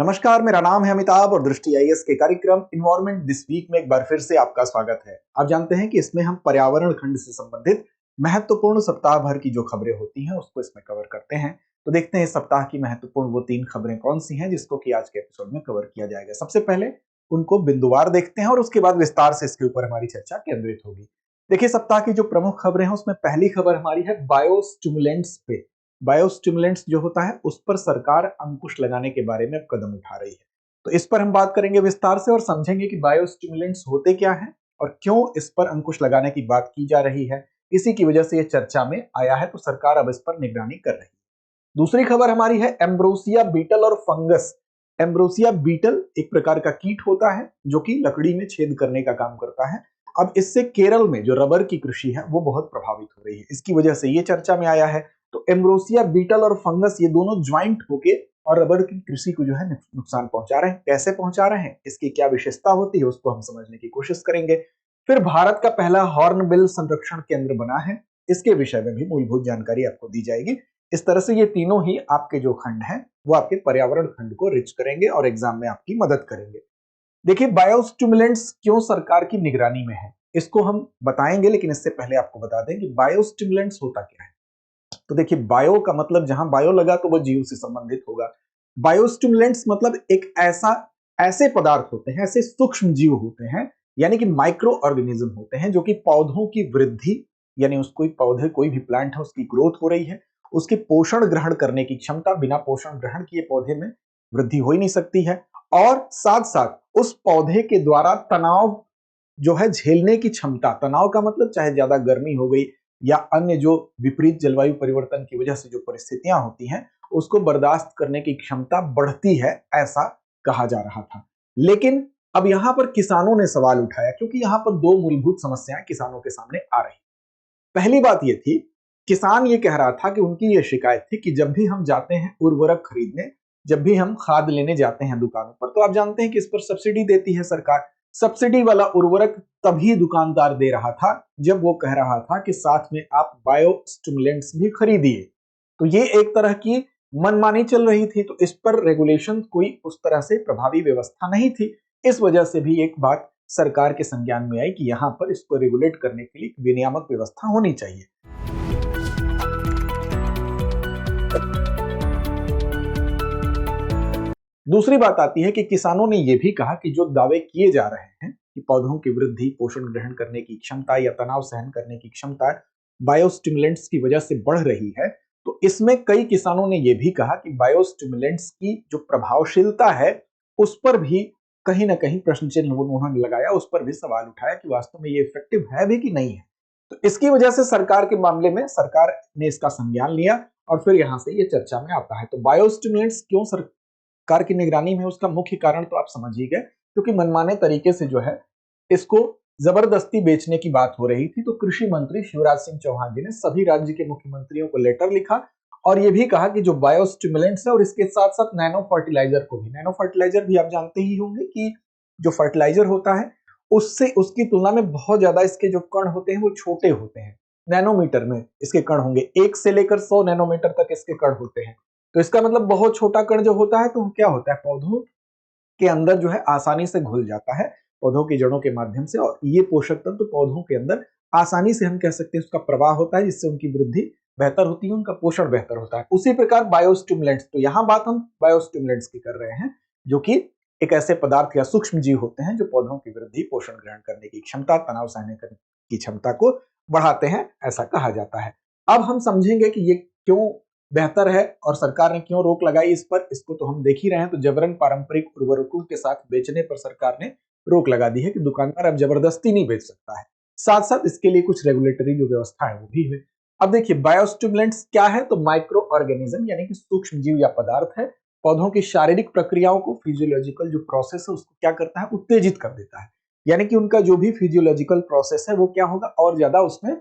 नमस्कार, मेरा नाम है अमिताभ और दृष्टि आईएएस के कार्यक्रम इन्वायरमेंट दिस वीक में एक बार फिर से आपका स्वागत है। आप जानते हैं कि इसमें हम पर्यावरण खंड से संबंधित महत्वपूर्ण सप्ताह भर की जो खबरें होती हैं उसको इसमें कवर करते हैं। तो देखते हैं इस सप्ताह की महत्वपूर्ण वो 3 खबरें कौन सी हैं जिसको कि आज के एपिसोड में कवर किया जाएगा। सबसे पहले उनको बिंदुवार देखते हैं और उसके बाद विस्तार से इसके ऊपर हमारी चर्चा केंद्रित होगी। देखिए, सप्ताह की जो प्रमुख खबरें हैं उसमें पहली खबर हमारी है बायोस्टिमुलेंट्स पे। बायोस्टिमुलेंट्स जो होता है उस पर सरकार अंकुश लगाने के बारे में अब कदम उठा रही है। तो इस पर हम बात करेंगे विस्तार से और समझेंगे कि बायोस्टिमुलेंट्स होते क्या हैं और क्यों इस पर अंकुश लगाने की बात की जा रही है। इसी की वजह से ये चर्चा में आया है, तो सरकार अब इस पर निगरानी कर रही है। दूसरी खबर हमारी है एम्ब्रोसिया बीटल और फंगस। एम्ब्रोसिया बीटल एक प्रकार का कीट होता है जो कि लकड़ी में छेद करने का काम करता है। अब इससे केरल में जो रबर की कृषि है वो बहुत प्रभावित हो रही है, इसकी वजह से ये चर्चा में आया है। तो एम्ब्रोसिया बीटल और फंगस ये दोनों ज्वाइंट होके और रबर की कृषि को जो है नुकसान पहुंचा रहे हैं। कैसे पहुंचा रहे हैं, इसकी क्या विशेषता होती है, उसको हम समझने की कोशिश करेंगे। फिर भारत का पहला हॉर्नबिल संरक्षण केंद्र बना है, इसके विषय में भी मूलभूत जानकारी आपको दी जाएगी। इस तरह से ये तीनों ही आपके जो खंड हैं वो आपके पर्यावरण खंड को रिच करेंगे और एग्जाम में आपकी मदद करेंगे। देखिए, बायोस्टिमुलेंट्स क्यों सरकार की निगरानी में है इसको हम बताएंगे, लेकिन इससे पहले आपको बता दें कि बायोस्टिमुलेंट्स होता क्या है। तो देखिए, बायो का मतलब जहां बायो लगा तो वो जीव से संबंधित होगा। बायोस्टिमुलेंट्स मतलब एक ऐसे पदार्थ होते हैं, ऐसे सूक्ष्म जीव होते हैं, यानी कि माइक्रो ऑर्गेनिज्म होते हैं जो कि पौधों की वृद्धि, यानी उसको पौधे कोई भी प्लांट है उसकी ग्रोथ हो रही है, उसके पोषण ग्रहण करने की क्षमता, बिना पोषण ग्रहण किए पौधे में वृद्धि हो ही नहीं सकती है। और साथ साथ उस पौधे के द्वारा तनाव जो है झेलने की क्षमता, तनाव का मतलब चाहे ज्यादा गर्मी हो गई या अन्य जो विपरीत जलवायु परिवर्तन की वजह से जो परिस्थितियां होती हैं उसको बर्दाश्त करने की क्षमता बढ़ती है, ऐसा कहा जा रहा था। लेकिन अब यहां पर किसानों ने सवाल उठाया, क्योंकि यहां पर दो मूलभूत समस्याएं किसानों के सामने आ रही। पहली बात यह थी, किसान ये कह रहा था कि उनकी ये शिकायत थी कि जब भी हम जाते हैं उर्वरक खरीदने, जब भी हम खाद लेने जाते हैं दुकानों पर, तो आप जानते हैं कि इस पर सब्सिडी देती है सरकार। सब्सिडी वाला उर्वरक तभी दुकानदार दे रहा था जब वो कह रहा था कि साथ में आप बायो स्टिमुलेंट्स भी खरीदिए। तो ये एक तरह की मनमानी चल रही थी, तो इस पर रेगुलेशन कोई उस तरह से प्रभावी व्यवस्था नहीं थी। इस वजह से भी एक बात सरकार के संज्ञान में आई कि यहां पर इसको रेगुलेट करने के लिए विनियामक व्यवस्था होनी चाहिए। दूसरी बात आती है कि किसानों ने यह भी कहा कि जो दावे किए जा रहे हैं कि पौधों की वृद्धि, पोषण ग्रहण करने की क्षमता या तनाव सहन करने की क्षमता बायोस्टिमुलेंट्स की वजह से बढ़ रही है, तो इसमें कई किसानों ने यह भी कहा कि बायोस्टिमुलेंट्स की जो प्रभावशीलता है उस पर भी कहीं ना कहीं प्रश्न चिन्ह उन्होंने लगाया, उस पर भी सवाल उठाया कि वास्तव में ये इफेक्टिव है भी कि नहीं है। तो इसकी वजह से सरकार के मामले में सरकार ने इसका संज्ञान लिया और फिर यहां से ये चर्चा में आता है। तो बायोस्टिमुलेंट्स क्यों सरकार की निगरानी में, उसका मुख्य कारण तो आप समझ ही गए, क्योंकि मनमाने तरीके से जो है इसको जबरदस्ती बेचने की बात हो रही थी। तो कृषि मंत्री शिवराज सिंह चौहान जी ने सभी राज्य के मुख्यमंत्रियों को लेटर लिखा और यह भी कहा कि जो बायोस्टिमुलेंट्स है और इसके साथ साथ नैनो फर्टिलाइजर को भी, नैनो फर्टिलाइजर भी आप जानते ही होंगे कि जो फर्टिलाइजर होता है उससे उसकी तुलना में बहुत ज्यादा इसके जो कण होते हैं वो छोटे होते हैं, नैनोमीटर में इसके कण होंगे, 1 से लेकर 100 नैनोमीटर तक इसके कण होते हैं। तो इसका मतलब बहुत छोटा कण जो होता है तो क्या होता है, पौधों के अंदर जो है आसानी से घुल जाता है पौधों की जड़ों के माध्यम से, और ये पोषक तत्व तो पौधों के अंदर आसानी से हम कह सकते हैं उसका प्रवाह होता है, जिससे उनकी वृद्धि बेहतर होती है, उनका पोषण बेहतर होता है। उसी प्रकार बायोस्टिमुलेंट्स, तो यहां बात हम बायोस्टिमुलेंट्स की कर रहे हैं जो कि एक ऐसे पदार्थ या सूक्ष्म जीव होते हैं जो पौधों की वृद्धि, पोषण ग्रहण करने की क्षमता, तनाव सहने की क्षमता को बढ़ाते हैं, ऐसा कहा जाता है। अब हम समझेंगे कि ये क्यों बेहतर है और सरकार ने क्यों रोक लगाई इस पर, इसको तो हम देख ही रहे हैं। तो जबरन पारंपरिक उर्वरकों के साथ बेचने पर सरकार ने रोक लगा दी है कि दुकानदार अब जबरदस्ती नहीं बेच सकता है। साथ साथ इसके लिए कुछ रेगुलेटरी जो व्यवस्था है वो भी है। अब देखिए, बायोस्टिमुलेंट्स क्या है, तो माइक्रो ऑर्गेनिज्म यानी कि सूक्ष्म जीव या पदार्थ है, पौधों की शारीरिक प्रक्रियाओं को, फिजियोलॉजिकल जो प्रोसेस है उसको क्या करता है, उत्तेजित कर देता है। यानी कि उनका जो भी फिजियोलॉजिकल प्रोसेस है वो क्या होगा, और ज्यादा उसमें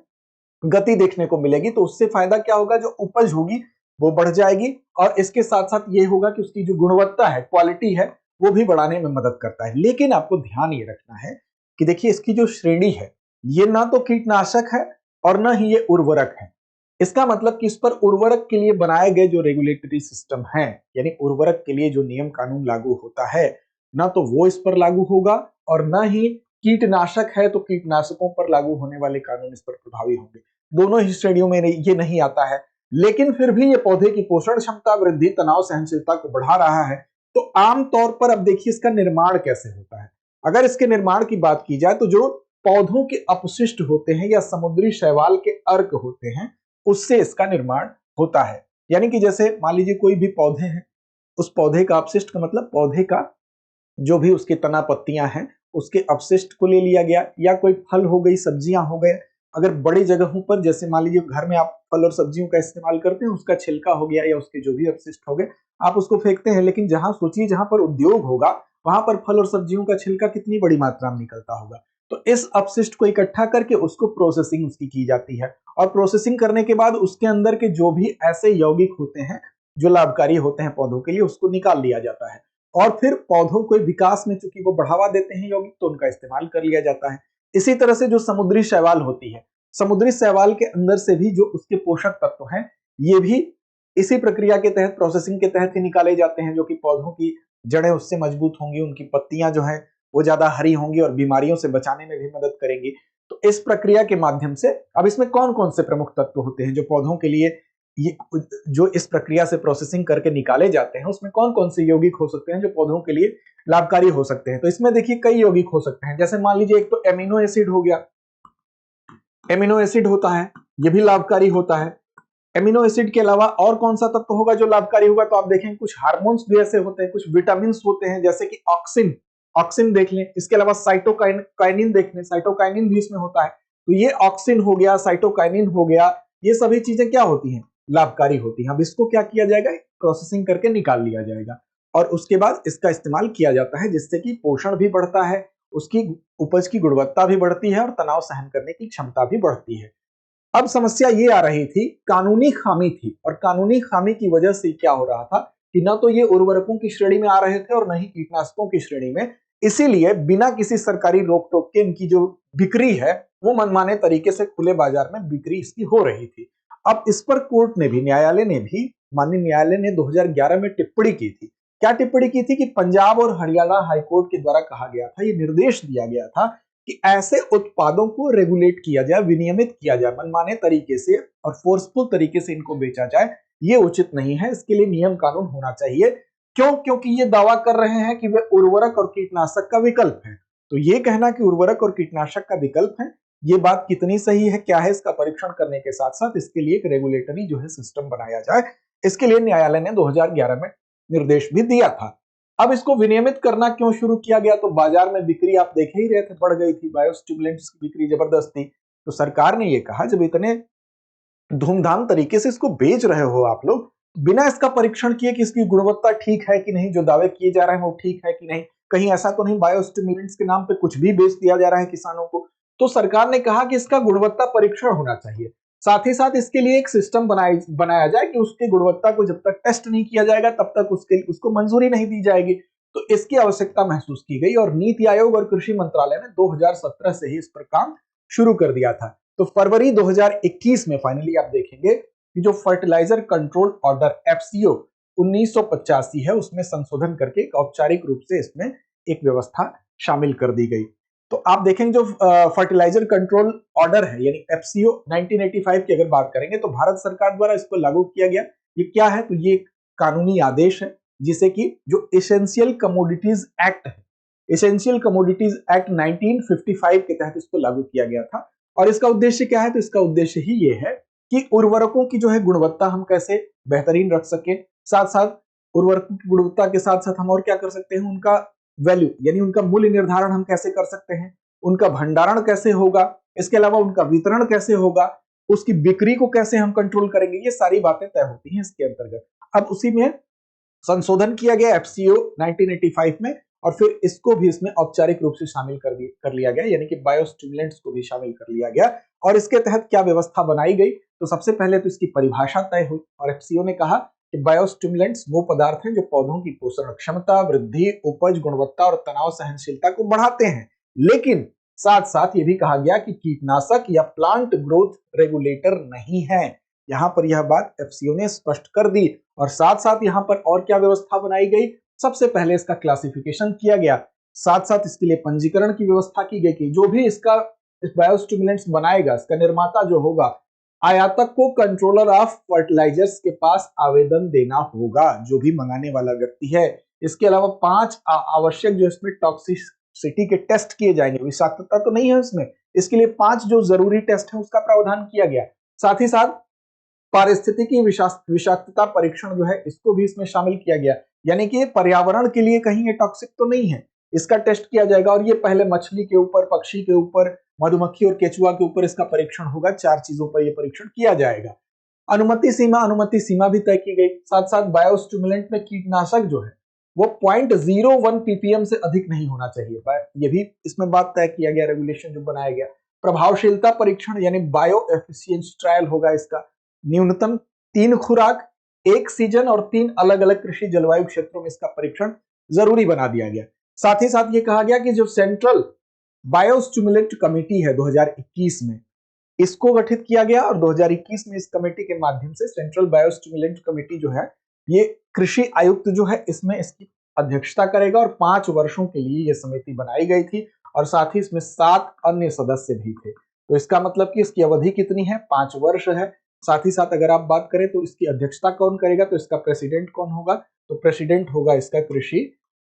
गति देखने को मिलेगी। तो उससे फायदा क्या होगा, जो उपज होगी वो बढ़ जाएगी और इसके साथ साथ ये होगा कि उसकी जो गुणवत्ता है, क्वालिटी है, वो भी बढ़ाने में मदद करता है। लेकिन आपको ध्यान ये रखना है कि देखिए, इसकी जो श्रेणी है ये ना तो कीटनाशक है और ना ही ये उर्वरक है। इसका मतलब कि इस पर उर्वरक के लिए बनाए गए जो रेगुलेटरी सिस्टम है, यानी उर्वरक के लिए जो नियम कानून लागू होता है, ना तो वो इस पर लागू होगा और ना ही कीटनाशक है तो कीटनाशकों पर लागू होने वाले कानून इस पर प्रभावी होंगे। दोनों ही श्रेणियों में ये नहीं आता है। लेकिन फिर भी ये पौधे की पोषण क्षमता, वृद्धि, तनाव सहनशीलता को बढ़ा रहा है। तो आमतौर पर अब देखिए इसका निर्माण कैसे होता है। अगर इसके निर्माण की बात की जाए तो जो पौधों के अपशिष्ट होते हैं या समुद्री शैवाल के अर्क होते हैं, उससे इसका निर्माण होता है। यानी कि जैसे मान लीजिए कोई भी पौधे हैं, उस पौधे का अपशिष्ट का मतलब पौधे का जो भी उसकी तना पत्तियां हैं उसके अपशिष्ट को ले लिया गया, या कोई फल हो गई, सब्जियां हो गए। अगर बड़ी जगहों पर जैसे मान लीजिए घर में आप फल और सब्जियों का इस्तेमाल करते हैं, उसका छिलका हो गया या उसके जो भी अपशिष्ट हो गए आप उसको फेंकते हैं। लेकिन जहां सोचिए जहां पर उद्योग होगा वहां पर फल और सब्जियों का छिलका कितनी बड़ी मात्रा में निकलता होगा। तो इस अपशिष्ट को इकट्ठा करके उसको प्रोसेसिंग उसकी की जाती है, और प्रोसेसिंग करने के बाद उसके अंदर के जो भी ऐसे यौगिक होते हैं जो लाभकारी होते हैं पौधों के लिए, उसको निकाल लिया जाता है। और फिर पौधों को विकास में चूंकि वो बढ़ावा देते हैं यौगिक, तो उनका इस्तेमाल कर लिया जाता है। इसी तरह से जो समुद्री शैवाल होती है, समुद्री शैवाल के अंदर से भी जो उसके पोषक तत्व हैं, ये भी इसी प्रक्रिया के तहत, प्रोसेसिंग के तहत ही निकाले जाते हैं, जो कि पौधों की जड़ें उससे मजबूत होंगी, उनकी पत्तियां जो है वो ज्यादा हरी होंगी और बीमारियों से बचाने में भी मदद करेंगी। तो इस प्रक्रिया के माध्यम से अब इसमें कौन कौन से प्रमुख तत्व होते हैं जो पौधों के लिए ये जो इस प्रक्रिया से प्रोसेसिंग करके निकाले जाते हैं, उसमें कौन कौन से यौगिक हो सकते हैं जो पौधों के लिए लाभकारी हो सकते हैं। तो इसमें देखिए कई यौगिक हो सकते हैं। जैसे मान लीजिए एक तो एमिनो एसिड हो गया, एमिनो एसिड होता है, ये भी लाभकारी होता है। एमिनो एसिड के अलावा और कौन सा तत्व होगा जो लाभकारी होगा, तो आप देखें कुछ हार्मोन्स भी ऐसे होते हैं, कुछ विटामिन होते हैं, जैसे कि ऑक्सिन, ऑक्सिन देख लें। इसके अलावा साइटोकाइनिन देख लें, साइटोकाइनिन भी इसमें होता है। तो ये ऑक्सिन हो गया, साइटोकाइनिन हो गया, ये सभी चीजें क्या होती हैं, लाभकारी होती हैं। अब इसको क्या किया जाएगा, प्रोसेसिंग करके निकाल लिया जाएगा और उसके बाद इसका इस्तेमाल किया जाता है, जिससे कि पोषण भी बढ़ता है, उसकी उपज की गुणवत्ता भी बढ़ती है और तनाव सहन करने की क्षमता भी बढ़ती है। अब समस्या ये आ रही थी, कानूनी खामी थी, और कानूनी खामी की वजह से क्या हो रहा था कि ना तो ये उर्वरकों की श्रेणी में आ रहे थे और न ही कीटनाशकों की श्रेणी में। इसीलिए बिना किसी सरकारी रोक टोक के इनकी जो बिक्री है वो मनमाने तरीके से खुले बाजार में बिक्री इसकी हो रही थी। अब इस पर कोर्ट ने भी, न्यायालय ने भी, माननीय न्यायालय ने 2011 में टिप्पणी की थी। क्या टिप्पणी की थी कि पंजाब और हरियाणा हाईकोर्ट के द्वारा कहा गया था, ये निर्देश दिया गया था कि ऐसे उत्पादों को रेगुलेट किया जाए, विनियमित किया जाए, मनमाने तरीके से और फोर्सफुल तरीके से इनको बेचा जाए, ये उचित नहीं है। इसके लिए नियम कानून होना चाहिए। क्यों? क्योंकि ये दावा कर रहे हैं कि वे उर्वरक और कीटनाशक का विकल्प है। तो ये कहना कि उर्वरक और कीटनाशक का विकल्प है, ये बात कितनी सही है, क्या है, इसका परीक्षण करने के साथ साथ इसके लिए एक रेगुलेटरी जो है सिस्टम बनाया जाए। इसके लिए न्यायालय ने 2011 में निर्देश भी दिया था। अब इसको विनियमित करना क्यों शुरू किया गया, तो बाजार में बिक्री आप देख ही रहे थे, बढ़ गई थी, बायोस्टिमुलेंट्स की बिक्री जबरदस्त थी। तो सरकार ने ये कहा, जब इतने धूमधाम तरीके से इसको बेच रहे हो आप लोग, बिना इसका परीक्षण किए कि इसकी गुणवत्ता ठीक है कि नहीं, जो दावे किए जा रहे हैं वो ठीक है कि नहीं, कहीं ऐसा तो नहीं बायोस्टिमुलेंट्स के नाम पे कुछ भी बेच दिया जा रहा है किसानों को। तो सरकार ने कहा कि इसका गुणवत्ता परीक्षण होना चाहिए। साथ ही साथ इसके लिए एक सिस्टम बनाया जाए कि उसकी गुणवत्ता को जब तक टेस्ट नहीं किया जाएगा तब तक उसको मंजूरी नहीं दी जाएगी। तो इसकी आवश्यकता महसूस की गई और नीति आयोग और कृषि मंत्रालय ने 2017 से ही इस पर काम शुरू कर दिया था। तो फरवरी 2021 में फाइनली आप देखेंगे कि जो फर्टिलाइजर कंट्रोल ऑर्डर एफसीओ 1985 है, उसमें संशोधन करके एक औपचारिक रूप से इसमें एक व्यवस्था शामिल कर दी गई। तो आप देखेंगे जो फर्टिलाइजर कंट्रोल ऑर्डर है यानी एफसीओ 1985 की अगर बात करेंगे तो भारत सरकार द्वारा इसको लागू किया गया। ये क्या है, तो ये कानूनी आदेश है जिसे कि जो एसेंशियल कमोडिटीज एक्ट है, एसेंशियल कमोडिटीज एक्ट 1955 के तहत इसको लागू किया गया था। और इसका उद्देश्य क्या है, तो इसका उद्देश्य ही ये है कि उर्वरकों की जो है गुणवत्ता हम कैसे बेहतरीन रख सके, साथ साथ उर्वरकों की गुणवत्ता के साथ साथ हम और क्या कर सकते हैं, उनका वैल्यू यानी उनका मूल्य निर्धारण हम कैसे कर सकते हैं, उनका भंडारण कैसे होगा, इसके अलावा उनका वितरण कैसे होगा, उसकी बिक्री को कैसे हम कंट्रोल करेंगे, ये सारी बातें तय होती हैं इसके अंतर्गत। अब उसी में संशोधन किया गया एफसीओ 1985 में, और फिर इसको भी इसमें औपचारिक रूप से शामिल कर लिया गया, यानी कि बायोस्टिमुलेंट्स को भी शामिल कर लिया गया। और इसके तहत क्या व्यवस्था बनाई गई, तो सबसे पहले तो इसकी परिभाषा तय हुई और एफसीओ ने कहा कि बायोस्टिमुलेंट्स वो पदार्थ हैं जो पौधों की पोषण क्षमता, वृद्धि, उपज, गुणवत्ता और तनाव सहनशीलता को बढ़ाते हैं। लेकिन साथ साथ ये भी कहा गया कि कीटनाशक या प्लांट ग्रोथ रेगुलेटर नहीं है, यहाँ पर यह बात एफसीओ ने स्पष्ट कर दी। और साथ साथ यहाँ पर और क्या व्यवस्था बनाई गई, सबसे पहले इसका क्लासिफिकेशन किया गया, साथ साथ इसके लिए पंजीकरण की व्यवस्था की गई कि जो भी इसका बायोस्टिमुलेंट्स बनाएगा, इसका निर्माता जो होगा, आयातक को कंट्रोलर ऑफ फर्टिलाइजर्स के पास आवेदन देना होगा, जो भी मंगाने वाला व्यक्ति है। इसके अलावा 5 आवश्यक जो इसमें टॉक्सिसिटी के टेस्ट किए जाएंगे, विषाक्तता तो नहीं है इसमें, इसके लिए 5 जो जरूरी टेस्ट है उसका प्रावधान किया गया। साथ ही साथ पारिस्थितिकी विषाक्तता परीक्षण जो है इसको भी इसमें शामिल किया गया, यानी कि पर्यावरण के लिए कहीं ये टॉक्सिक तो नहीं है, इसका टेस्ट किया जाएगा। और ये पहले मछली के ऊपर, पक्षी के ऊपर, मधुमक्खी और केचुआ के ऊपर इसका परीक्षण होगा, 4 चीजों पर यह परीक्षण किया जाएगा। अनुमति सीमा भी तय की गई। साथ साथ बायोस्टिमुलेंट में कीटनाशक जो है वो 0.01 ppm से अधिक नहीं होना चाहिए, ये भी इसमें बात तय किया गया, रेगुलेशन जो बनाया गया। प्रभावशीलता परीक्षण यानी बायो एफिशिएंसी ट्रायल होगा इसका, न्यूनतम 3 खुराक, 1 सीजन और 3 अलग अलग कृषि जलवायु क्षेत्रों में इसका परीक्षण जरूरी बना दिया गया। साथ ही साथ ये कहा गया कि जो सेंट्रल बायोस्टिमुलेंट कमेटी है 2021 में, इसको गठित किया गया और 2021 में इस कमेटी के माध्यम से सेंट्रल बायोस्टिमुलेंट कमेटी जो है ये कृषि आयुक्त जो है इसमें इसकी अध्यक्षता करेगा और 5 वर्षों के लिए यह समिति बनाई गई थी और साथ ही इसमें 7 अन्य सदस्य भी थे। तो इसका मतलब कि इसकी अवधि कितनी है, 5 वर्ष है। साथ ही साथ अगर आप बात करें तो इसकी अध्यक्षता कौन करेगा, तो इसका प्रेसिडेंट कौन होगा, तो प्रेसिडेंट होगा इसका कृषि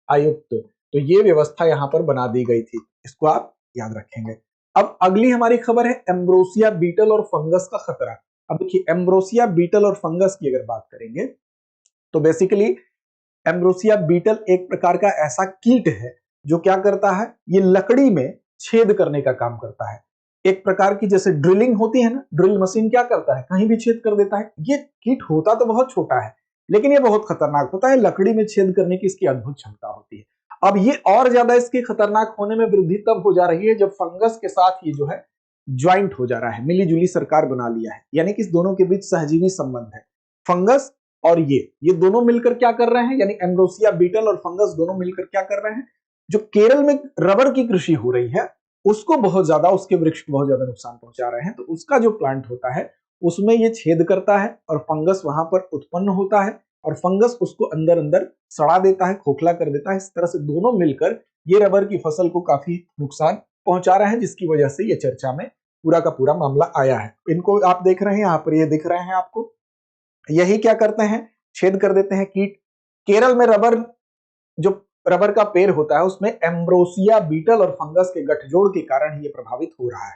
आयुक्त। तो ये व्यवस्था यहाँ पर बना दी गई थी, इसको आप याद रखेंगे। अब अगली हमारी खबर है एम्ब्रोसिया बीटल और फंगस का खतरा। अब देखिए एम्ब्रोसिया बीटल और फंगस की अगर बात करेंगे तो बेसिकली एम्ब्रोसिया बीटल एक प्रकार का ऐसा कीट है जो क्या करता है, ये लकड़ी में छेद करने का काम करता है। एक प्रकार की जैसे ड्रिलिंग होती है ना, ड्रिल मशीन क्या करता है, कहीं भी छेद कर देता है। ये कीट होता तो बहुत छोटा है लेकिन ये बहुत खतरनाक होता है, लकड़ी में छेद करने की इसकी अद्भुत क्षमता होती है। अब ये और ज्यादा इसके खतरनाक होने में वृद्धि तब हो जा रही है जब फंगस के साथ ये जो है ज्वाइंट हो जा रहा है, मिलीजुली सरकार बना लिया है, यानी कि इस दोनों के बीच सहजीवी संबंध है। फंगस और ये दोनों मिलकर क्या कर रहे हैं, यानी एम्ब्रोसिया बीटल और फंगस दोनों मिलकर क्या कर रहे हैं, जो केरल में रबर की कृषि हो रही है उसको बहुत ज्यादा, उसके वृक्ष को बहुत ज्यादा नुकसान पहुंचा रहे हैं। तो उसका जो प्लांट होता है उसमें ये छेद करता है और फंगस वहां पर उत्पन्न होता है और फंगस उसको अंदर अंदर सड़ा देता है, खोखला कर देता है। इस तरह से दोनों मिलकर ये रबर की फसल को काफी नुकसान पहुंचा रहे हैं, जिसकी वजह से ये चर्चा में पूरा का पूरा मामला आया है। इनको आप देख रहे हैं, यहाँ पर ये दिख रहे हैं आपको, यही क्या करते हैं, छेद कर देते हैं कीट। केरल में रबर का पेड़ होता है उसमें एम्ब्रोसिया बीटल और फंगस के गठजोड़ के कारण ये प्रभावित हो रहा है।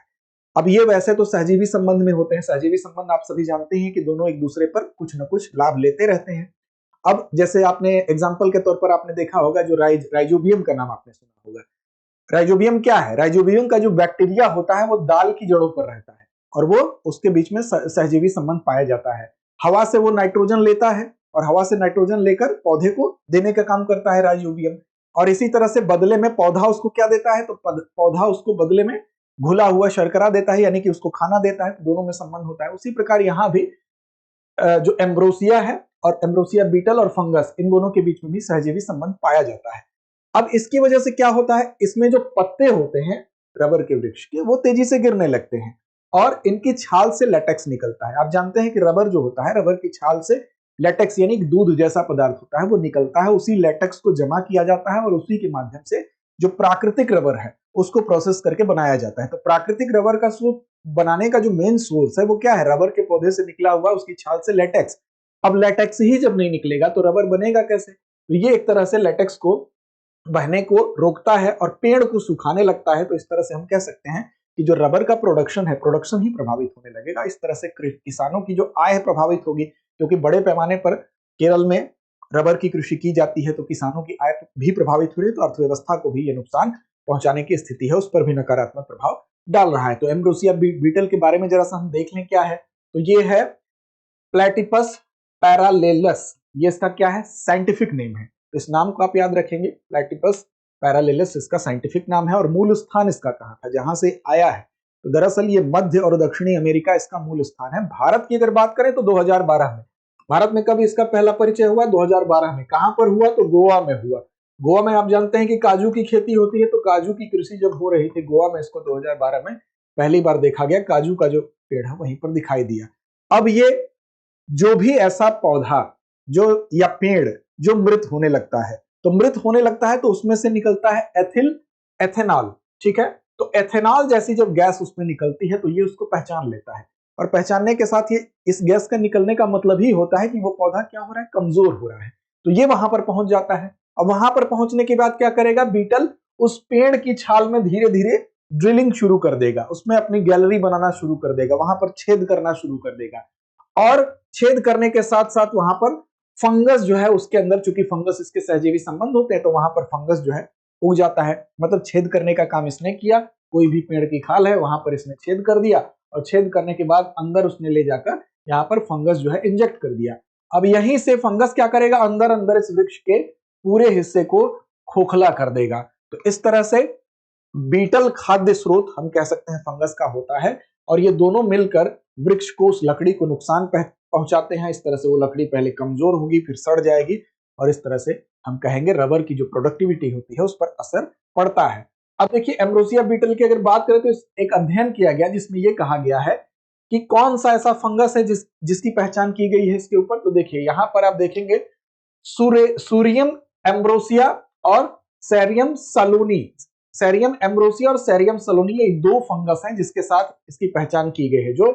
अब ये वैसे तो सहजीवी संबंध में होते हैं, सहजीवी संबंध आप सभी जानते हैं कि दोनों एक दूसरे पर कुछ न कुछ लाभ लेते रहते हैं। अब जैसे आपने एग्जाम्पल के तौर पर आपने देखा होगा जो राइजोबियम का नाम आपने सुना होगा। राइजोबियम क्या है, राइजोबियम का जो बैक्टीरिया होता है वो दाल की जड़ों पर रहता है और वो उसके बीच में सहजीवी संबंध पाया जाता है। हवा से वो नाइट्रोजन लेता है और हवा से नाइट्रोजन लेकर पौधे को देने का काम करता है राइजोबियम, और इसी तरह से बदले में पौधा उसको क्या देता है, तो पौधा उसको बदले में घुला हुआ शर्करा देता है, यानी कि उसको खाना देता है। तो दोनों में संबंध होता है। उसी प्रकार यहाँ भी जो एम्ब्रोसिया है और एम्ब्रोसिया बीटल और फंगस, इन दोनों के बीच में भी सहजीवी संबंध पाया जाता है। अब इसकी वजह से क्या होता है, इसमें जो पत्ते होते हैं रबर के वृक्ष के वो तेजी से गिरने लगते हैं और इनकी छाल से लेटेक्स निकलता है। आप जानते हैं कि रबर जो होता है, रबर की छाल से लेटेक्स यानी दूध जैसा पदार्थ होता है वो निकलता है। उसी लेटेक्स को जमा किया जाता है और उसी के माध्यम से जो प्राकृतिक रबर है उसको प्रोसेस करके बनाया जाता है। तो प्राकृतिक रबर का बनाने का जो मेन सोर्स है वो क्या है, रबर के पौधे से निकला हुआ उसकी छाल से लेटेक्स। अब लेटेक्स ही जब नहीं निकलेगा तो रबर बनेगा कैसे, तो ये एक तरह से लेटेक्स को बहने को रोकता है और पेड़ को सुखाने लगता है। तो इस तरह से हम कह सकते हैं कि जो रबर का प्रोडक्शन है, प्रोडक्शन ही प्रभावित होने लगेगा। इस तरह से किसानों की जो आय है प्रभावित होगी, क्योंकि बड़े पैमाने पर केरल में रबर की कृषि की जाती है तो किसानों की आय भी प्रभावित हो रही है। तो अर्थव्यवस्था को भी ये नुकसान पहुंचाने की स्थिति है, उस पर भी नकारात्मक प्रभाव डाल रहा है। तो एम्ब्रोसिया बीटल के बारे में जरा सा हम देख लें क्या है। तो ये है प्लेटिपस पैरालेलस, ये इसका क्या है, साइंटिफिक नेम है। तो इस नाम को आप याद रखेंगे, प्लेटिपस पैरालेलस इसका साइंटिफिक नाम है। और मूल स्थान इसका कहाँ था, जहां से आया है, तो दरअसल ये मध्य और दक्षिणी अमेरिका इसका मूल स्थान है। भारत की अगर बात करें तो 2012 में, भारत में कब इसका पहला परिचय हुआ, 2012 में। कहां पर हुआ, तो गोवा में हुआ। गोवा में आप जानते हैं कि काजू की खेती होती है, तो काजू की कृषि जब हो रही थी गोवा में, इसको 2012 में पहली बार देखा गया, काजू का जो पेड़ है वहीं पर दिखाई दिया। अब ये जो भी ऐसा पौधा जो या पेड़ जो मृत होने लगता है, तो मृत होने लगता है तो उसमें से निकलता है एथेनॉल, ठीक है। तो एथेनॉल जैसी जब गैस उसमें निकलती है तो ये उसको पहचान लेता है, और पहचानने के साथ ये इस गैस का निकलने का मतलब ही होता है कि वो पौधा क्या हो रहा है, कमजोर हो रहा है। तो ये वहां पर पहुंच जाता है। अब वहां पर पहुंचने के बाद क्या करेगा बीटल, उस पेड़ की छाल में धीरे धीरे ड्रिलिंग शुरू कर देगा, उसमें अपनी गैलरी बनाना शुरू कर देगा, वहां पर छेद करना शुरू कर देगा। और छेद करने के साथ साथ वहां पर फंगस जो है उसके अंदर, चूंकि फंगस इसके सहजीवी संबंध होते हैं, तो वहां पर फंगस जो है उग जाता है। मतलब छेद करने का काम इसने किया, कोई भी पेड़ की खाल है वहां पर इसने छेद कर दिया, और छेद करने के बाद अंदर उसने ले जाकर यहाँ पर फंगस जो है इंजेक्ट कर दिया। अब यहीं से फंगस क्या करेगा, अंदर अंदर इस वृक्ष के पूरे हिस्से को खोखला कर देगा। तो इस तरह से बीटल खाद्य स्रोत हम कह सकते हैं फंगस का होता है, और ये दोनों मिलकर वृक्ष को, उस लकड़ी को नुकसान पहुंचाते हैं। इस तरह से वो लकड़ी पहले कमजोर होगी, फिर सड़ जाएगी, और इस तरह से हम कहेंगे रबर की जो प्रोडक्टिविटी होती है उस पर असर पड़ता है। अब देखिए एम्ब्रोसिया बीटल की अगर बात करें तो एक अध्ययन किया गया जिसमें यह कहा गया है कि कौन सा ऐसा फंगस है जिसकी पहचान की गई है इसके ऊपर। तो देखिए यहां पर आप देखेंगे सूरियम एम्ब्रोसिया और सेरियम सलोनी, सेरियम एम्ब्रोसिया और सेरियम सलोनी, ये दो फंगस हैं जिसके साथ इसकी पहचान की गई है। जो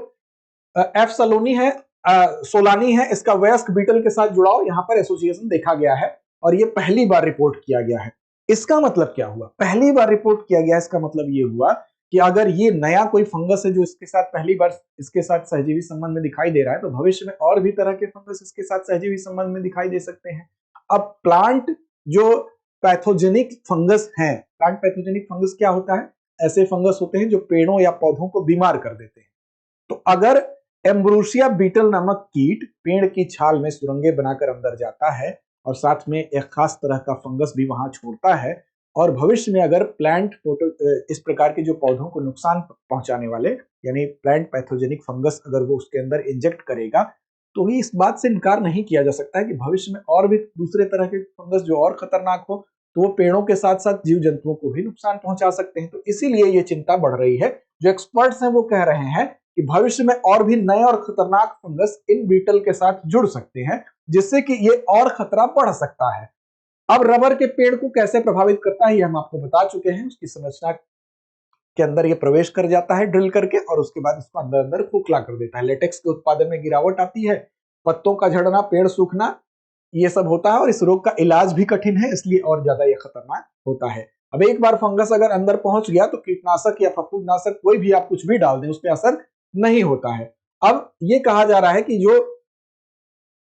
एफ सलोनी है, सोलानी है, इसका वयस्क बीटल के साथ जुड़ाव यहां पर एसोसिएशन देखा गया है, और ये पहली बार रिपोर्ट किया गया है। इसका मतलब क्या हुआ, पहली बार रिपोर्ट किया गया, इसका मतलब ये हुआ कि अगर ये नया कोई फंगस है जो इसके साथ पहली बार इसके साथ सहजीवी संबंध में दिखाई दे रहा है, तो भविष्य में और भी तरह के फंगस इसके साथ सहजीवी संबंध में दिखाई दे सकते हैं। अब प्लांट जो पैथोजेनिक फंगस हैं, प्लांट पैथोजेनिक फंगस क्या होता है, ऐसे फंगस होते हैं जो पेड़ों या पौधों को बीमार कर देते हैं। तो अगर एम्ब्रोसिया बीटल नामक कीट पेड़ की छाल में सुरंगें बनाकर अंदर जाता है, और साथ में एक खास तरह का फंगस भी वहां छोड़ता है, और भविष्य में अगर प्लांट इस प्रकार के जो पौधों को नुकसान पहुंचाने वाले यानी प्लांट पैथोजेनिक फंगस अगर वो उसके अंदर इंजेक्ट करेगा, तो ही इस बात से इनकार नहीं किया जा सकता है कि भविष्य में और भी दूसरे तरह के फंगस जो और खतरनाक हो, तो वो पेड़ों के साथ साथ जीव जंतुओं को भी नुकसान पहुंचा सकते हैं। तो इसीलिए ये चिंता बढ़ रही है। जो एक्सपर्ट्स हैं वो कह रहे हैं कि भविष्य में और भी नए और खतरनाक फंगस इन बीटल के साथ जुड़ सकते हैं, जिससे कि ये और खतरा बढ़ सकता है। अब रबर के पेड़ को कैसे प्रभावित करता है ये हम आपको बता चुके हैं। उसकी संरचना के अंदर ये प्रवेश कर जाता है ड्रिल करके, और उसके बाद इसको अंदर अंदर खोखला कर देता है। लेटेक्स के उत्पादन में गिरावट आती है, पत्तों का झड़ना, पेड़ सूखना, ये सब होता है, और इस रोग का इलाज भी कठिन है, इसलिए और ज्यादा ये खतरनाक होता है। अब एक बार फंगस अगर अंदर पहुंच गया तो कीटनाशक या फफूंदनाशक कोई भी आप कुछ भी डाल दें उस पर असर नहीं होता है। अब ये कहा जा रहा है कि जो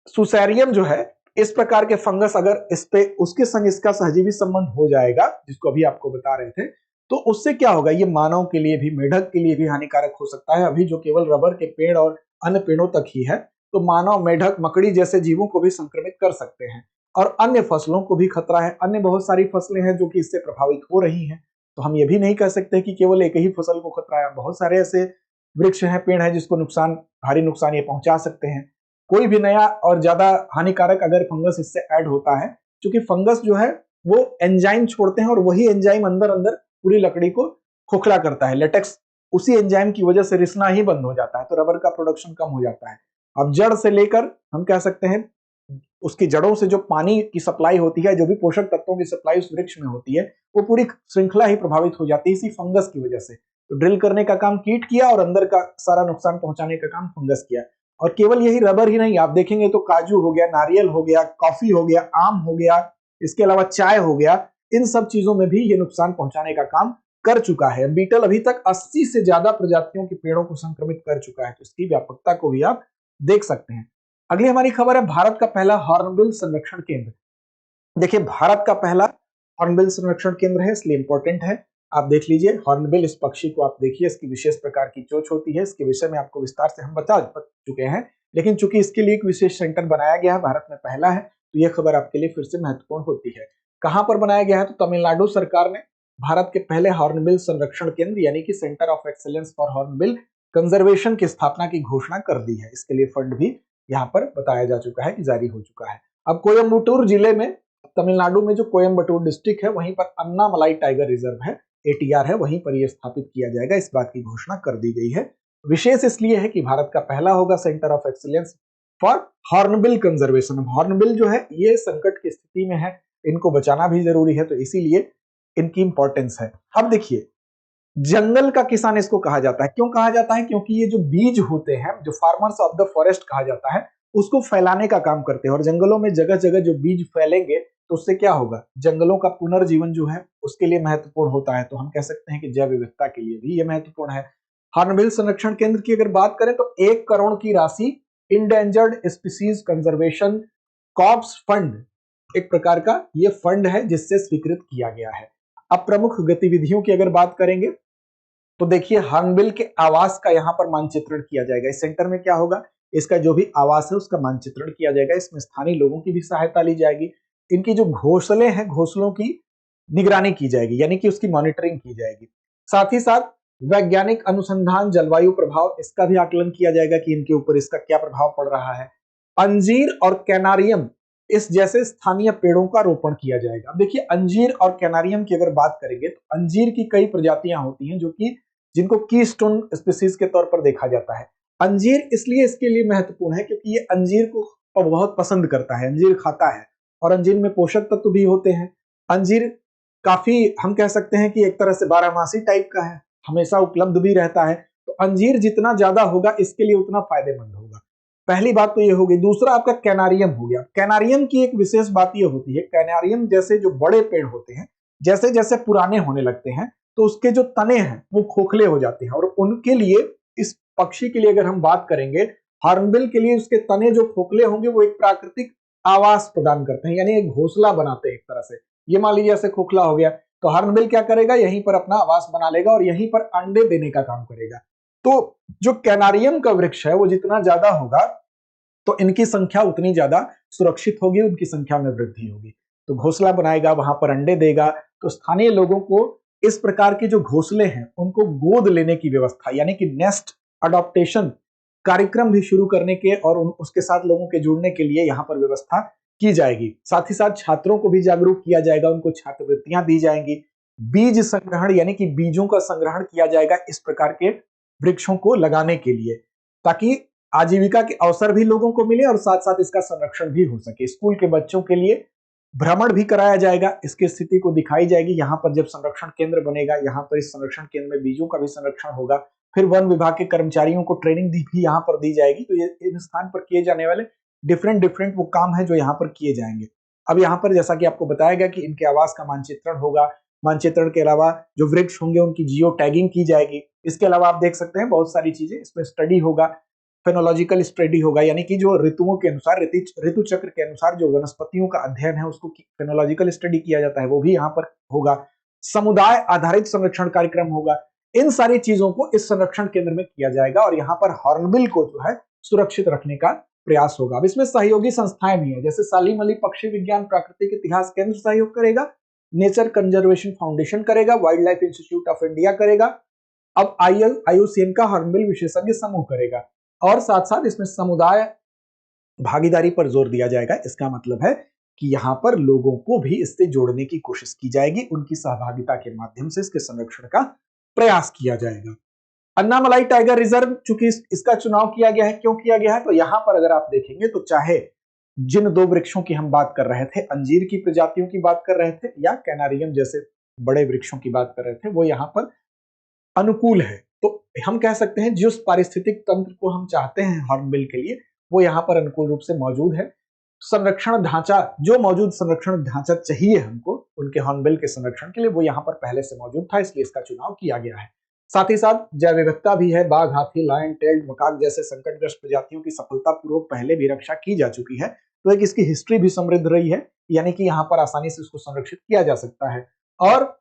सुसेरियम जो है, इस प्रकार के फंगस अगर इस पे उसके संग इसका सहजीवी संबंध हो जाएगा, जिसको अभी आपको बता रहे थे, तो उससे क्या होगा, ये मानव के लिए भी, मेढक के लिए भी हानिकारक हो सकता है। अभी जो केवल रबर के पेड़ और अन्य पेड़ों तक ही है, तो मानव, मेढक, मकड़ी जैसे जीवों को भी संक्रमित कर सकते हैं, और अन्य फसलों को भी खतरा है। अन्य बहुत सारी फसलें हैं जो कि इससे प्रभावित हो रही हैं। तो हम ये भी नहीं कह सकते कि केवल एक ही फसल को खतरा है। बहुत सारे ऐसे वृक्ष हैं, पेड़ हैं जिसको भारी नुकसान ये पहुंचा सकते हैं। कोई भी नया और ज्यादा हानिकारक अगर फंगस इससे ऐड होता है, क्योंकि फंगस जो है वो एंजाइम छोड़ते हैं, और वही एंजाइम अंदर अंदर पूरी लकड़ी को खोखला करता है। लेटेक्स उसी एंजाइम की वजह से रिसना ही बंद हो जाता है, तो रबर का प्रोडक्शन कम हो जाता है। अब जड़ से लेकर हम कह सकते हैं उसकी जड़ों से जो पानी की सप्लाई होती है, जो भी पोषक तत्वों की सप्लाई उस वृक्ष में होती है, वो पूरी श्रृंखला ही प्रभावित हो जाती है इसी फंगस की वजह से। तो ड्रिल करने का काम कीट किया, और अंदर का सारा नुकसान पहुंचाने का काम फंगस किया। और केवल यही रबर ही नहीं, आप देखेंगे तो काजू हो गया, नारियल हो गया, कॉफी हो गया, आम हो गया, इसके अलावा चाय हो गया, इन सब चीजों में भी ये नुकसान पहुंचाने का काम कर चुका है। बीटल अभी तक 80 से ज्यादा प्रजातियों के पेड़ों को संक्रमित कर चुका है, तो इसकी व्यापकता को भी आप देख सकते हैं। अगली हमारी खबर है भारत का पहला हॉर्नबिल संरक्षण केंद्र। देखिए भारत का पहला हॉर्नबिल संरक्षण केंद्र है, इसलिए इंपॉर्टेंट है। आप देख लीजिए हॉर्नबिल, इस पक्षी को आप देखिए, इसकी विशेष प्रकार की चोंच होती है। इसके विषय में आपको विस्तार से हम बता चुके हैं, लेकिन चूंकि इसके लिए एक विशेष सेंटर बनाया गया है, भारत में पहला है, तो यह खबर आपके लिए फिर से महत्वपूर्ण होती है। कहां पर बनाया गया है, तो तमिलनाडु सरकार ने भारत के पहले हॉर्नबिल संरक्षण केंद्र यानी कि centre of excellence for hornbill conservation की स्थापना की घोषणा कर दी है। इसके लिए फंड भी यहाँ पर बताया जा चुका है कि जारी हो चुका है। अब कोयम्बटूर जिले में, तमिलनाडु में जो कोयम्बटूर डिस्ट्रिक्ट है, वहीं पर अन्नामलाई टाइगर रिजर्व है, एटीआर है, वहीं पर यह स्थापित किया जाएगा, इस बात की घोषणा कर दी गई है। विशेष इसलिए है कि भारत का पहला होगा centre of excellence for hornbill conservation. Hornbill जो है ये संकट की स्थिति में है, इनको बचाना भी जरूरी है, तो इसीलिए इनकी इंपॉर्टेंस है। अब देखिए, जंगल का किसान इसको कहा जाता है। क्यों कहा जाता है? क्योंकि ये जो बीज होते हैं, जो फार्मर्स ऑफ द फॉरेस्ट कहा जाता है, उसको फैलाने का काम करते हैं। और जंगलों में जगह जगह जो बीज फैलेंगे तो उससे क्या होगा? जंगलों का पुनर्जीवन जो है उसके लिए महत्वपूर्ण होता है। तो हम कह सकते हैं कि जैव विविधता के लिए भी ये महत्वपूर्ण है। हॉर्नबिल संरक्षण केंद्र की अगर बात करें तो 1 करोड़ की राशि endangered species conservation corps fund, एक प्रकार का ये फंड है जिससे स्वीकृत किया गया है। अब प्रमुख गतिविधियों की अगर बात करेंगे तो देखिए, हॉर्नबिल के आवास का यहाँ पर मानचित्रण किया जाएगा। इस सेंटर में क्या होगा? इसका जो भी आवास है उसका मानचित्रण किया जाएगा। इसमें स्थानीय लोगों की भी सहायता ली जाएगी। इनकी जो घोंसले हैं, घोंसलों की निगरानी की जाएगी, यानी कि उसकी मॉनिटरिंग की जाएगी। साथ ही साथ वैज्ञानिक अनुसंधान, जलवायु प्रभाव, इसका भी आकलन किया जाएगा कि इनके ऊपर इसका क्या प्रभाव पड़ रहा है। अंजीर और कैनारियम इस जैसे स्थानीय पेड़ों का रोपण किया जाएगा। अब देखिए, अंजीर और कैनारियम की अगर बात करेंगे तो अंजीर की कई प्रजातियां होती हैं जो कि जिनको कीस्टोन स्पीसीज के तौर पर देखा जाता है। अंजीर इसलिए इसके लिए महत्वपूर्ण है क्योंकि ये अंजीर को बहुत पसंद करता है, अंजीर खाता है, और अंजीर में पोषक तत्व भी होते हैं। अंजीर काफी, हम कह सकते हैं कि एक तरह से बारहमासी टाइप का है, हमेशा उपलब्ध भी रहता है। तो अंजीर जितना ज्यादा होगा इसके लिए उतना फायदेमंद होगा। पहली बात तो ये होगी। दूसरा आपका कैनारियम हो गया। कैनारियम की एक विशेष बात ये होती है, कैनारियम जैसे जो बड़े पेड़ होते हैं, जैसे जैसे पुराने होने लगते हैं तो उसके जो तने हैं वो खोखले हो जाते हैं। और उनके लिए, इस पक्षी के लिए अगर हम बात करेंगे, हॉर्नबिल के लिए उसके तने जो खोखले होंगे वो एक प्राकृतिक आवास प्रदान करते हैं, यानी एक घोंसला बनाते हैं एक तरह से। ये मान लीजिए ऐसे खोखला हो गया तो हॉर्नबिल क्या करेगा? यहीं पर अपना आवास बना लेगा और यहीं पर अंडे देने का काम करेगा। तो जो कैनारियम का वृक्ष है वो जितना ज्यादा होगा तो इनकी संख्या उतनी ज्यादा सुरक्षित होगी, उनकी संख्या में वृद्धि होगी। तो घोंसला बनाएगा, वहां पर अंडे देगा। तो स्थानीय लोगों को इस प्रकार के जो घोंसले हैं उनको गोद लेने की व्यवस्था, यानी कि नेस्ट अडॉप्टेशन कार्यक्रम भी शुरू करने के और उसके साथ लोगों के जुड़ने के लिए यहाँ पर व्यवस्था की जाएगी। साथ ही साथ छात्रों को भी जागरूक किया जाएगा, उनको छात्रवृत्तियां दी जाएंगी। बीज संग्रहण, यानी कि बीजों का संग्रहण किया जाएगा इस प्रकार के वृक्षों को लगाने के लिए, ताकि आजीविका के अवसर भी लोगों को मिले और साथ साथ इसका संरक्षण भी हो सके। स्कूल के बच्चों के लिए भ्रमण भी कराया जाएगा, इसकी स्थिति को दिखाई जाएगी। यहाँ पर जब संरक्षण केंद्र बनेगा, यहाँ पर इस संरक्षण केंद्र में बीजों का भी संरक्षण होगा। फिर वन विभाग के कर्मचारियों को ट्रेनिंग भी यहाँ पर दी जाएगी। तो ये इन स्थान पर किए जाने वाले डिफरेंट वो काम है जो यहाँ पर किए जाएंगे। अब यहाँ पर जैसा कि आपको बताया गया कि इनके आवास का मानचित्रण होगा। मानचित्रण के अलावा जो वृक्ष होंगे उनकी जियो टैगिंग की जाएगी। इसके अलावा आप देख सकते हैं बहुत सारी चीजें इसमें स्टडी होगा, फेनोलॉजिकल स्टडी होगा, यानी कि जो ऋतुओं के अनुसार, ऋतु चक्र के अनुसार जो वनस्पतियों का अध्ययन है उसको फेनोलॉजिकल स्टडी किया जाता है, वो भी यहाँ पर होगा। समुदाय आधारित संरक्षण कार्यक्रम होगा। इन सारी चीजों को इस संरक्षण केंद्र में किया जाएगा और यहाँ पर हॉर्नबिल को जो है सुरक्षित रखने का प्रयास होगा। अब इसमें सहयोगी संस्थाएं भी हैं, जैसे सालिम अली पक्षी विज्ञान प्राकृतिक इतिहास केंद्र सहयोग करेगा, नेचर कंजर्वेशन फाउंडेशन करेगा, wild life institute of India करेगा, अब IUCN का हॉर्नबिल विशेषज्ञ समूह करेगा। और साथ साथ इसमें समुदाय भागीदारी पर जोर दिया जाएगा। इसका मतलब है कि यहाँ पर लोगों को भी इससे जोड़ने की कोशिश की जाएगी, उनकी सहभागिता के माध्यम से इसके संरक्षण का प्रयास किया जाएगा। अन्नामलाई टाइगर रिजर्व, चूंकि इसका चुनाव किया गया है, क्यों किया गया है? तो यहाँ पर अगर आप देखेंगे तो चाहे जिन दो वृक्षों की हम बात कर रहे थे, अंजीर की प्रजातियों की बात कर रहे थे या कैनारियम जैसे बड़े वृक्षों की बात कर रहे थे, वो यहाँ पर अनुकूल है। तो हम कह सकते हैं जिस पारिस्थितिक तंत्र को हम चाहते हैं हॉर्नबिल के लिए, वो यहाँ पर अनुकूल रूप से मौजूद है। संरक्षण ढांचा, जो मौजूद संरक्षण ढांचा चाहिए हमको उनके हॉर्नबिल के संरक्षण के लिए, वो यहाँ पर पहले से मौजूद था, इसलिए इसका चुनाव किया गया है। साथ ही साथ जैव विविधता भी है। बाघ, हाथी, लायन, टेल्ड मकाक जैसे संकटग्रस्त प्रजातियों की सफलतापूर्वक पहले भी रक्षा की जा चुकी है। तो एक इसकी हिस्ट्री भी समृद्ध रही है, यानी कि यहाँ पर आसानी से इसको संरक्षित किया जा सकता है। और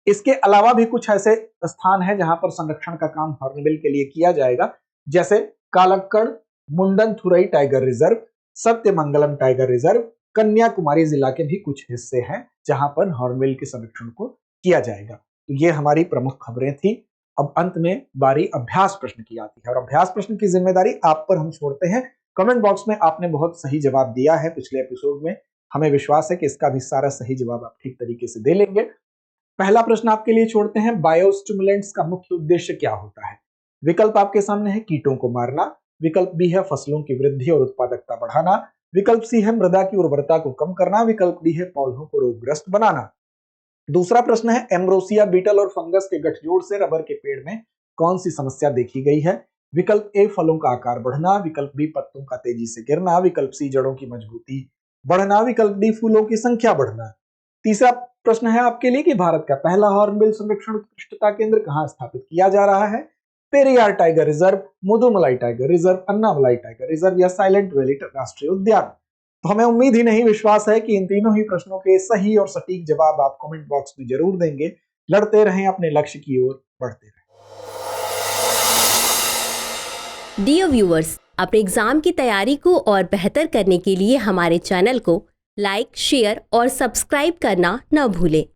इसके अलावा भी कुछ ऐसे स्थान हैं जहां पर संरक्षण का काम हॉर्नबिल के लिए किया जाएगा, जैसे Kalakkad Mundanthurai tiger reserve, Sathyamangalam tiger reserve, Kanyakumari जिला के भी कुछ हिस्से हैं जहां पर हॉर्नबिल के संरक्षण को किया जाएगा। तो ये हमारी प्रमुख खबरें थी। अब अंत में बारी अभ्यास प्रश्न की आती है और अभ्यास प्रश्न की जिम्मेदारी आप पर हम छोड़ते हैं। कमेंट बॉक्स में आपने बहुत सही जवाब दिया है पिछले एपिसोड में, हमें विश्वास है कि इसका भी सारा सही जवाब आप ठीक तरीके से दे लेंगे। पहला प्रश्न आपके लिए छोड़ते हैं, बायोस्टिमुलेंट्स का मुख्य उद्देश्य क्या होता है? विकल्प आपके सामने है, कीटों को मारना, विकल्प बी है फसलों की वृद्धि और उत्पादकता बढ़ाना, विकल्प सी है मृदा की उर्वरता को कम करना, विकल्प डी है पौधों को रोगग्रस्त बनाना। दूसरा प्रश्न है एम्ब्रोसिया बीटल और फंगस के गठजोड़ से रबर के पेड़ में कौन सी समस्या देखी गई है? विकल्प ए फलों का आकार बढ़ना, विकल्प बी पत्तों का तेजी से गिरना, विकल्प सी जड़ों की मजबूती बढ़ना, विकल्प डी फूलों की संख्या बढ़ना। तीसरा प्रश्न है आपके लिए कि भारत का पहला हॉर्नबिल संरक्षण उत्कृष्टता केंद्र कहां स्थापित किया जा रहा है? Periyar tiger reserve, Mudumalai tiger reserve, Annamalai tiger reserve या साइलेंट वैली राष्ट्रीय उद्यान। तो हमें उम्मीद ही नहीं विश्वास है कि इन तीनों ही प्रश्नों के सही और सटीक जवाब आप कमेंट बॉक्स में जरूर देंगे। लड़ते रहें, अपने लक्ष्य की ओर बढ़ते रहें। डियर व्यूअर्स, अपने एग्जाम की तैयारी को और बेहतर करने के लिए हमारे चैनल को लाइक, शेयर और सब्सक्राइब करना न भूलें।